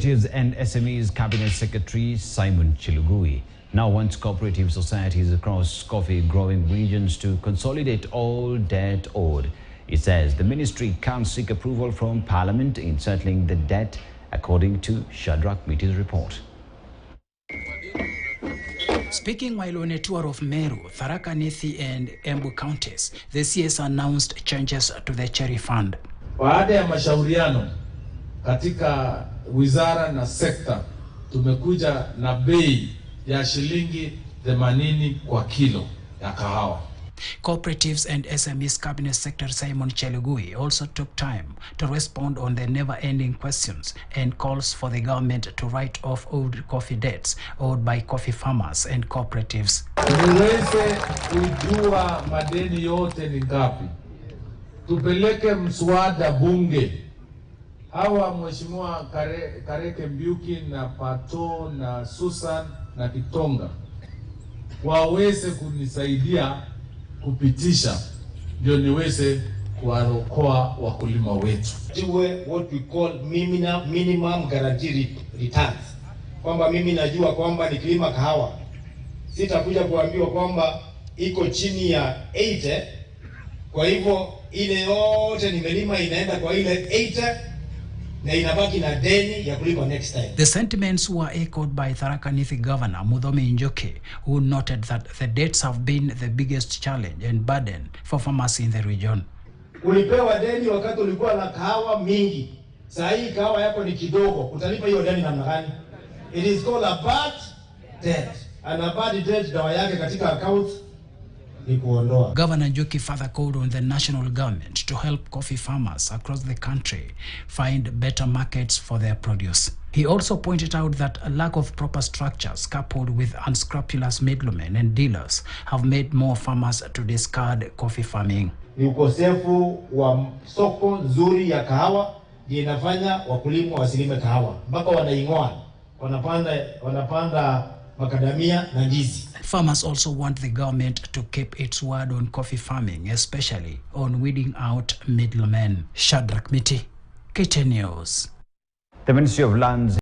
And SMEs Cabinet Secretary Simon Chilugui now wants cooperative societies across coffee growing regions to consolidate all debt owed. He says the ministry can't seek approval from Parliament in settling the debt, according to Shadrach Mitti's report. Speaking while on a tour of Meru, Tharaka Nithi and Embu counties, the CS announced changes to the Cherry Fund. Baada ya mashauriano katika wizara na sekta, tumekuja na bei ya shilingi 80 kwa kilo ya kahawa. Cooperatives and SMEs Cabinet Secretary Simon Chilugui also took time to respond on the never-ending questions and calls for the government to write off old coffee debts owed by coffee farmers and cooperatives. Niweze kujua madeni yote ni ngapi. Tupeleke mswada bunge. Hawa Mheshimiwa Kareke Mbiuki na Pato na Susan na Kitonga waweze kunisaidia kupitisha ndio niweze kuwaokoa wakulima wetu. Tuwe what we call minimum guarantee returns. Kwamba mimi najua kwamba nikilima kahawa sitakuja kuambiwa kwamba iko chini ya 80, kwa hivyo ile yote nimelima inaenda kwa ile 80 na inabaki na deni ya kulipa next time. The sentiments were echoed by Tharaka Nithi Governor Muthoni Njoki, who noted that the debts have been the biggest challenge and burden for farmers in the region. Ulipewa deni wakati ulikuwa na kahawa mingi. Sasa hii kahawa yako ni kidogo. Utalipa hiyo deni namna gani? It is called a bad debt. And a bad debt dawa yake katika account ni kuondoa. Governor Njoki further called on the national government to help coffee farmers across the country find better markets for their produce. He also pointed out that a lack of proper structures coupled with unscrupulous middlemen and dealers have made more farmers to discard coffee farming. Ni ukosefu wa soko nzuri ya kahawa ndio inafanya wakulima wasilime kahawa. Mpaka wanaingoa, wanapanda makadamia na ndizi. Farmers also want the government to keep its word on coffee farming, especially on weeding out middlemen. Shadrach Mitti, KTN News. The Ministry of Lands